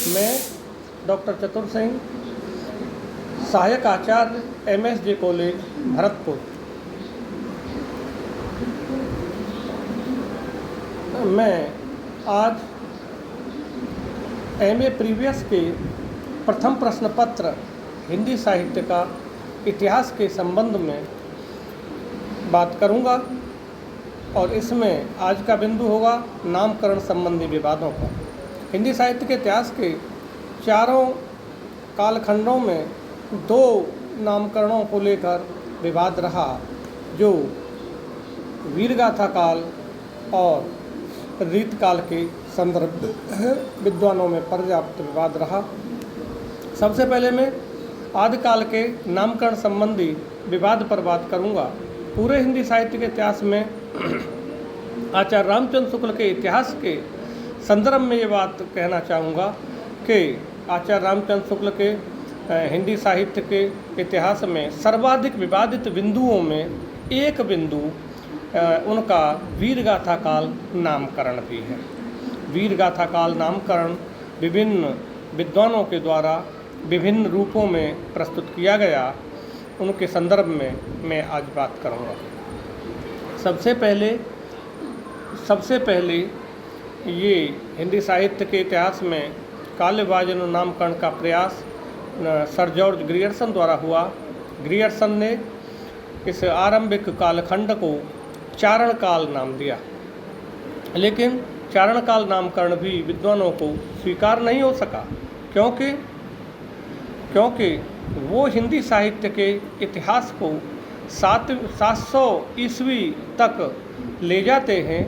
मैं डॉक्टर चतुर सिंह, सहायक आचार्य MSJ कॉलेज भरतपुर। मैं आज MA प्रीवियस के प्रथम प्रश्न पत्र हिंदी साहित्य का इतिहास के संबंध में बात करूंगा और इसमें आज का बिंदु होगा नामकरण संबंधी विवादों का। हिंदी साहित्य के इतिहास के चारों कालखंडों में दो नामकरणों को लेकर विवाद रहा, जो वीरगाथा काल और रीतकाल के संदर्भ विद्वानों में पर्याप्त विवाद रहा। सबसे पहले मैं आदिकाल के नामकरण संबंधी विवाद पर बात करूंगा। पूरे हिंदी साहित्य के इतिहास में आचार्य रामचंद्र शुक्ल के इतिहास के संदर्भ में ये बात कहना चाहूँगा कि आचार्य रामचंद्र शुक्ल के हिंदी साहित्य के इतिहास में सर्वाधिक विवादित बिंदुओं में एक बिंदु उनका वीरगाथा काल नामकरण भी है। वीरगाथा काल नामकरण विभिन्न विद्वानों के द्वारा विभिन्न रूपों में प्रस्तुत किया गया, उनके संदर्भ में मैं आज बात करूँगा। सबसे पहले ये हिंदी साहित्य के इतिहास में काव्यवाचन नामकरण का प्रयास सर जॉर्ज ग्रियर्सन द्वारा हुआ। ग्रियर्सन ने इस आरंभिक कालखंड को चारण काल नाम दिया, लेकिन चारण काल नामकरण भी विद्वानों को स्वीकार नहीं हो सका, क्योंकि वो हिंदी साहित्य के इतिहास को 700 ईस्वी तक ले जाते हैं,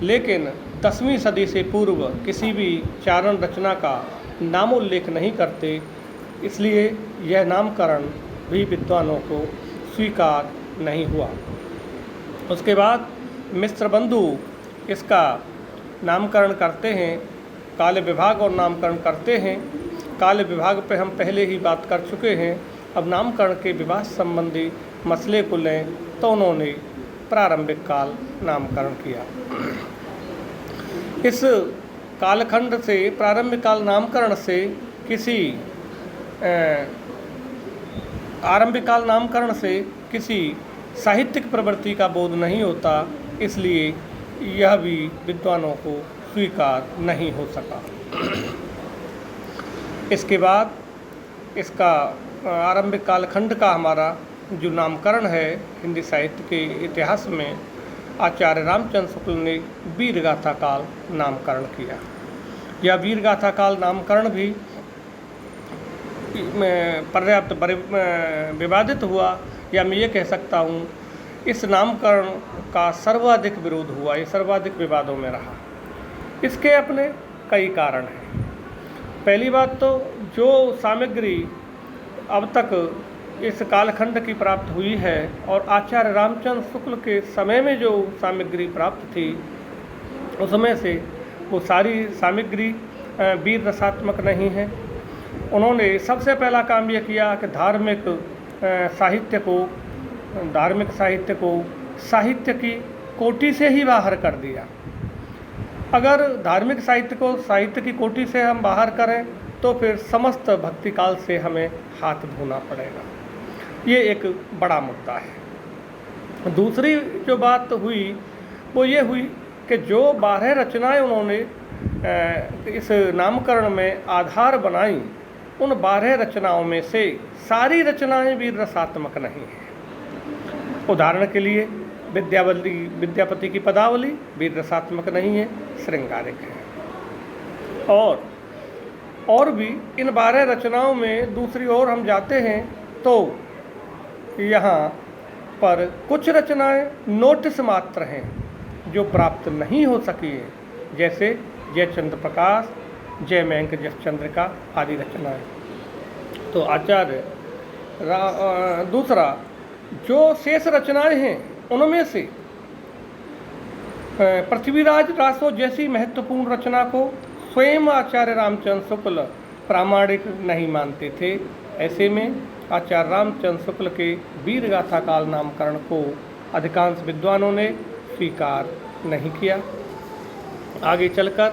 लेकिन 10वीं सदी से पूर्व किसी भी चारण रचना का नामोल्लेख नहीं करते। इसलिए यह नामकरण भी विद्वानों को स्वीकार नहीं हुआ। उसके बाद मिश्र बंधु इसका नामकरण करते हैं, काव्य विभाग और नामकरण करते हैं। काव्य विभाग पे हम पहले ही बात कर चुके हैं। अब नामकरण के विवाद संबंधी मसले को लें तो उन्होंने प्रारंभिक काल नामकरण किया। इस कालखंड से प्रारंभिक काल नामकरण से किसी आरंभिक काल नामकरण से किसी साहित्यिक प्रवृत्ति का बोध नहीं होता, इसलिए यह भी विद्वानों को स्वीकार नहीं हो सका। इसके बाद इसका आरंभिक कालखंड का हमारा जो नामकरण है हिंदी साहित्य के इतिहास में, आचार्य रामचंद्र शुक्ल ने वीरगाथा काल नामकरण किया। यह वीरगाथा काल नामकरण भी पर्याप्त विवादित हुआ, या मैं ये कह सकता हूँ इस नामकरण का सर्वाधिक विरोध हुआ, ये सर्वाधिक विवादों में रहा। इसके अपने कई कारण हैं। पहली बात तो जो सामग्री अब तक इस कालखंड की प्राप्त हुई है और आचार्य रामचंद्र शुक्ल के समय में जो सामग्री प्राप्त थी, उसमें से वो सारी सामग्री वीर रसात्मक नहीं है। उन्होंने सबसे पहला काम यह किया कि धार्मिक साहित्य को साहित्य की कोटि से ही बाहर कर दिया। अगर धार्मिक साहित्य को साहित्य की कोटि से हम बाहर करें तो फिर समस्त भक्ति काल से हमें हाथ धोना पड़ेगा। ये एक बड़ा मुद्दा है। दूसरी जो बात हुई वो ये हुई कि जो 12 रचनाएं उन्होंने इस नामकरण में आधार बनाई, उन 12 रचनाओं में से सारी वीर रसात्मक नहीं है। उदाहरण के लिए विद्यापति की पदावली वीर रसात्मक नहीं है, श्रृंगारिक है। और भी इन 12 रचनाओं में दूसरी ओर हम जाते हैं तो यहाँ पर कुछ रचनाएं नोटिस मात्र हैं जो प्राप्त नहीं हो सकी है, जैसे जयचंद्र प्रकाश, जयमंक जसचंद्रिका आदि रचनाएं। तो आचार्य दूसरा जो शेष रचनाएं हैं उनमें से पृथ्वीराज रासो जैसी महत्वपूर्ण रचना को स्वयं आचार्य रामचंद्र शुक्ल प्रामाणिक नहीं मानते थे। ऐसे में आचार्य रामचंद्र शुक्ल के वीरगाथा काल नामकरण को अधिकांश विद्वानों ने स्वीकार नहीं किया। आगे चलकर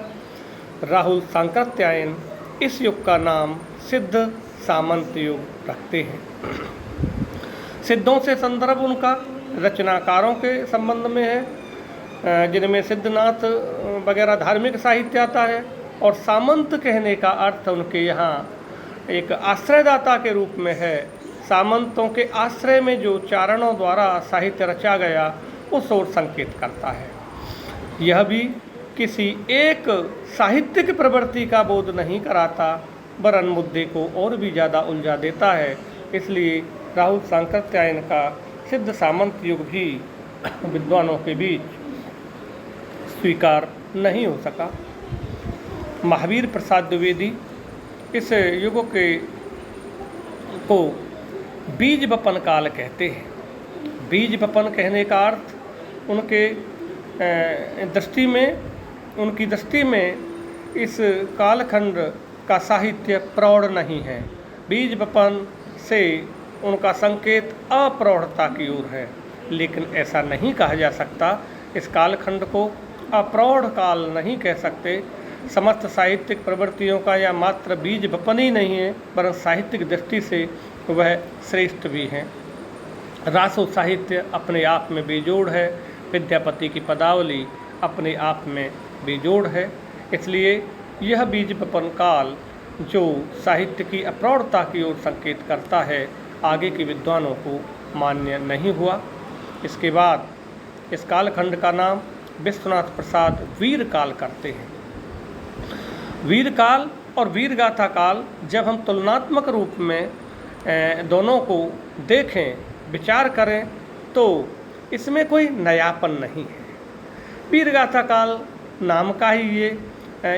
राहुल सांकृत्यायन इस युग का नाम सिद्ध सामंत युग रखते हैं। सिद्धों से संदर्भ उनका रचनाकारों के संबंध में है, जिनमें सिद्धनाथ वगैरह धार्मिक साहित्य आता है, और सामंत कहने का अर्थ उनके यहाँ एक आश्रयदाता के रूप में है। सामंतों के आश्रय में जो चारणों द्वारा साहित्य रचा गया उस ओर संकेत करता है। यह भी किसी एक साहित्यिक प्रवृत्ति का बोध नहीं कराता, वरन मुद्दे को और भी ज़्यादा उलझा देता है। इसलिए राहुल सांकृत्यायन का सिद्ध सामंत युग भी विद्वानों के बीच स्वीकार नहीं हो सका। महावीर प्रसाद द्विवेदी इस युग को बीज बपन काल कहते हैं। बीज बपन कहने का अर्थ उनकी दृष्टि में इस कालखंड का साहित्य प्रौढ़ नहीं है। बीज बपन से उनका संकेत अप्रौढ़ता की ओर है, लेकिन ऐसा नहीं कहा जा सकता। इस कालखंड को अप्रौढ़ काल नहीं कह सकते। समस्त साहित्यिक प्रवृत्तियों का यह मात्र बीज बपन ही नहीं है, वरन साहित्यिक दृष्टि से वह श्रेष्ठ भी हैं। रासो साहित्य अपने आप में बेजोड़ है, विद्यापति की पदावली अपने आप में बेजोड़ है। इसलिए यह बीज बपन काल जो साहित्य की अप्रौढ़ता की ओर संकेत करता है, आगे के विद्वानों को मान्य नहीं हुआ। इसके बाद इस कालखंड का नाम विश्वनाथ प्रसाद वीर काल करते हैं। वीर काल और वीर गाथा काल जब हम तुलनात्मक रूप में दोनों को देखें, विचार करें, तो इसमें कोई नयापन नहीं है। वीर गाथा काल नाम का ही ये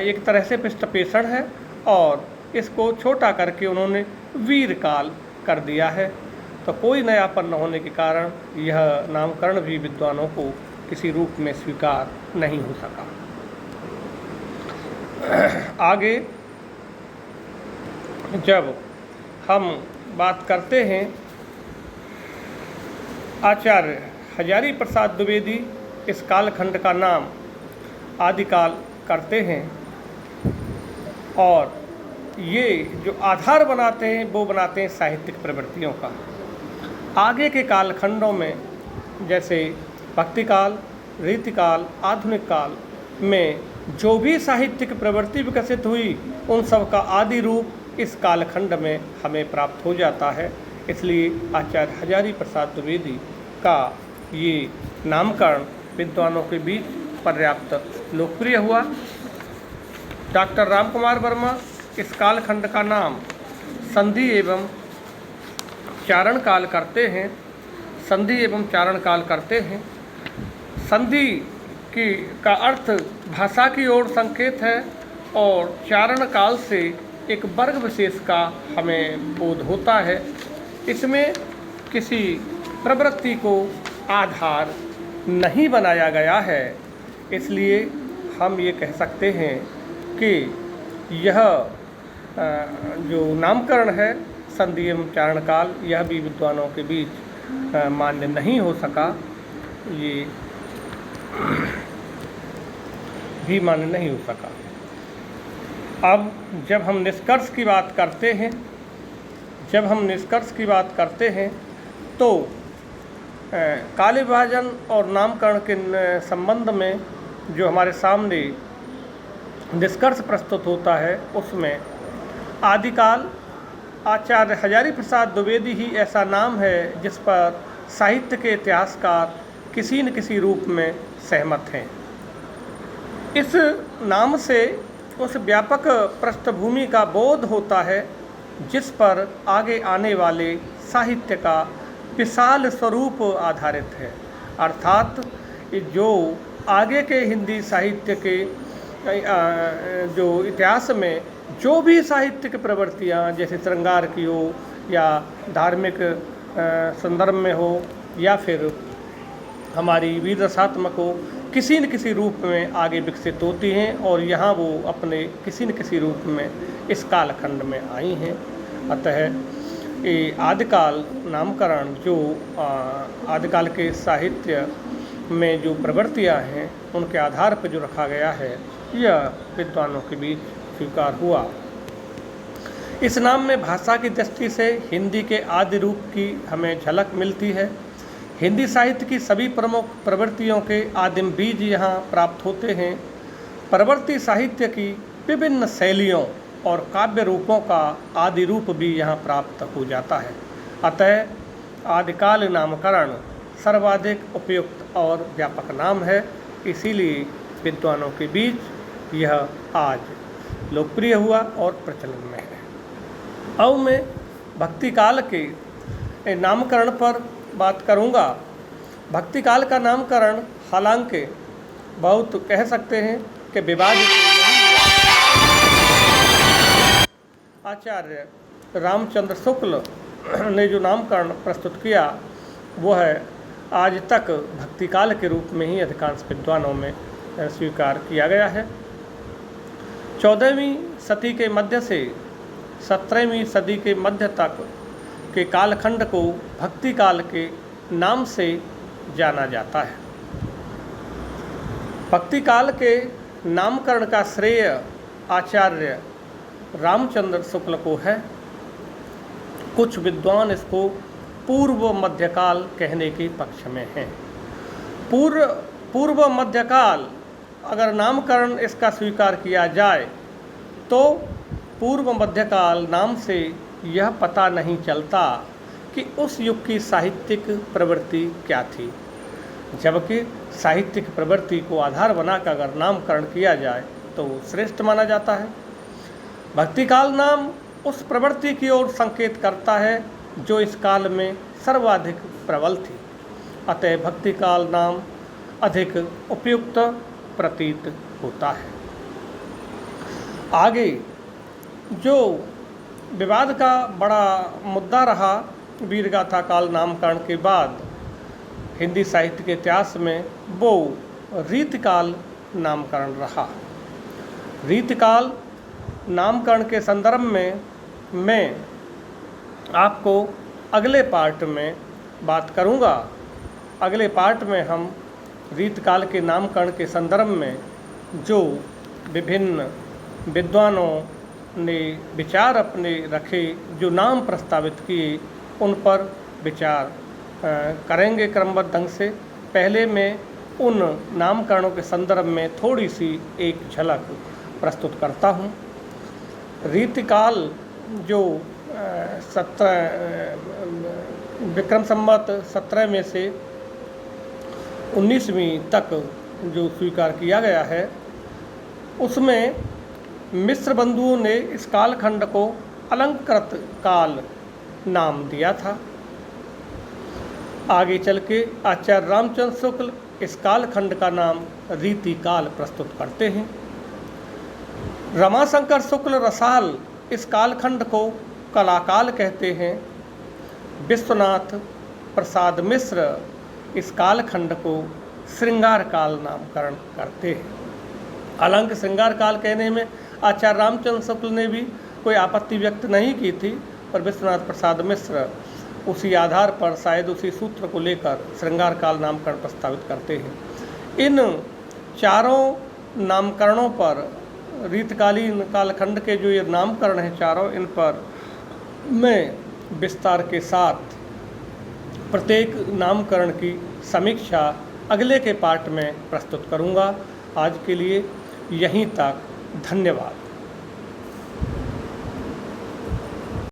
एक तरह से पृष्ठपेषण है, और इसको छोटा करके उन्होंने वीर काल कर दिया है। तो कोई नयापन न होने के कारण यह नामकरण भी विद्वानों को किसी रूप में स्वीकार नहीं हो सका। आगे जब हम बात करते हैं, आचार्य हजारी प्रसाद द्विवेदी इस कालखंड का नाम आदिकाल करते हैं, और ये जो आधार बनाते हैं वो बनाते हैं साहित्यिक प्रवृत्तियों का। आगे के कालखंडों में जैसे भक्तिकाल, रीतिकाल, आधुनिक काल में जो भी साहित्यिक प्रवृत्ति विकसित हुई, उन सब का आदि रूप इस कालखंड में हमें प्राप्त हो जाता है। इसलिए आचार्य हजारी प्रसाद द्विवेदी का ये नामकरण विद्वानों के बीच पर्याप्त लोकप्रिय हुआ। डॉक्टर रामकुमार वर्मा इस कालखंड का नाम संधि एवं चारण काल करते हैं। संधि एवं चारण काल करते हैं। संधि का अर्थ भाषा की ओर संकेत है, और चारण काल से एक वर्ग विशेष का हमें बोध होता है। इसमें किसी प्रवृत्ति को आधार नहीं बनाया गया है, इसलिए हम ये कह सकते हैं कि यह जो नामकरण है संधि एवं चारण काल, यह भी विद्वानों के बीच मान्य नहीं हो सका। ये भी मान्य नहीं हो सका। अब जब हम निष्कर्ष की बात करते हैं, तो काल विभाजन और नामकरण के संबंध में जो हमारे सामने निष्कर्ष प्रस्तुत होता है, उसमें आदिकाल आचार्य हजारी प्रसाद द्विवेदी ही ऐसा नाम है जिस पर साहित्य के इतिहासकार किसी न किसी रूप में सहमत हैं। इस नाम से उस व्यापक पृष्ठभूमि का बोध होता है जिस पर आगे आने वाले साहित्य का विशाल स्वरूप आधारित है। अर्थात जो आगे के हिंदी साहित्य के जो इतिहास में जो भी साहित्यिक प्रवृत्तियाँ जैसे श्रृंगार की हो या धार्मिक संदर्भ में हो या फिर हमारी वीर रसात्मक हो, किसी न किसी रूप में आगे विकसित होती हैं और यहाँ वो अपने किसी न किसी रूप में इस कालखंड में आई हैं। अतः ये आदिकाल नामकरण जो आदिकाल के साहित्य में जो प्रवृत्तियाँ हैं उनके आधार पर जो रखा गया है, यह विद्वानों के बीच स्वीकार हुआ। इस नाम में भाषा की दृष्टि से हिंदी के आदि रूप की हमें झलक मिलती है। हिंदी साहित्य की सभी प्रमुख प्रवृत्तियों के आदिम बीज यहाँ प्राप्त होते हैं। प्रवृत्ति साहित्य की विभिन्न शैलियों और काव्य रूपों का आदि रूप भी यहाँ प्राप्त हो जाता है। अतः आदिकाल नामकरण सर्वाधिक उपयुक्त और व्यापक नाम है, इसीलिए विद्वानों के बीच यह आज लोकप्रिय हुआ और प्रचलन में है। अब मैं भक्ति काल के नामकरण पर बात करूँगा। भक्ति काल का नामकरण हालांकि बहुत कह सकते हैं कि विवादित नहीं है। आचार्य रामचंद्र शुक्ल ने जो नामकरण प्रस्तुत किया वो है आज तक भक्ति काल के रूप में ही अधिकांश विद्वानों में स्वीकार किया गया है। 14वीं सदी के मध्य से 17वीं सदी के मध्य तक के कालखंड को भक्ति काल के नाम से जाना जाता है। भक्ति काल के नामकरण का श्रेय आचार्य रामचंद्र शुक्ल को है। कुछ विद्वान इसको पूर्व मध्यकाल कहने के पक्ष में हैं। पूर्व मध्यकाल अगर नामकरण इसका स्वीकार किया जाए तो पूर्व मध्यकाल नाम से यह पता नहीं चलता कि उस युग की साहित्यिक प्रवृत्ति क्या थी, जबकि साहित्यिक प्रवृत्ति को आधार बनाकर अगर नामकरण किया जाए तो वो श्रेष्ठ माना जाता है। भक्तिकाल नाम उस प्रवृत्ति की ओर संकेत करता है जो इस काल में सर्वाधिक प्रबल थी, अतः भक्तिकाल नाम अधिक उपयुक्त प्रतीत होता है। आगे जो विवाद का बड़ा मुद्दा रहा वीरगाथा काल नामकरण के बाद हिंदी साहित्य के इतिहास में, वो रीतिकाल नामकरण रहा। रीतिकाल नामकरण के संदर्भ में मैं आपको अगले पार्ट में बात करूंगा। अगले पार्ट में हम रीतकाल के नामकरण के संदर्भ में जो विभिन्न विद्वानों ने विचार अपने रखे, जो नाम प्रस्तावित किए, उन पर विचार करेंगे क्रमबद्ध ढंग से। पहले मैं उन नामकरणों के संदर्भ में थोड़ी सी एक झलक प्रस्तुत करता हूँ। रीतिकाल जो 17 विक्रम संवत 17 में से 19वीं तक जो स्वीकार किया गया है, उसमें मिस्र बंधुओं ने इस कालखंड को अलंकृत काल नाम दिया था। आगे चल के आचार्य रामचंद्र शुक्ल इस कालखंड का नाम रीतिकाल प्रस्तुत करते हैं। रमाशंकर शुक्ल रसाल इस कालखंड को कलाकाल कहते हैं। विश्वनाथ प्रसाद मिश्र इस कालखंड को श्रृंगार काल नामकरण करते हैं। हालांकि श्रृंगार काल कहने में आचार्य रामचंद्र शुक्ल ने भी कोई आपत्ति व्यक्त नहीं की थी, पर विश्वनाथ प्रसाद मिश्र उसी आधार पर, शायद उसी सूत्र को लेकर श्रृंगार काल नामकरण प्रस्तावित करते हैं। इन चारों नामकरणों पर, रीतकालीन कालखंड के जो ये नामकरण हैं चारों, इन पर मैं विस्तार के साथ प्रत्येक नामकरण की समीक्षा अगले के पार्ट में प्रस्तुत करूंगा। आज के लिए यहीं तक, धन्यवाद।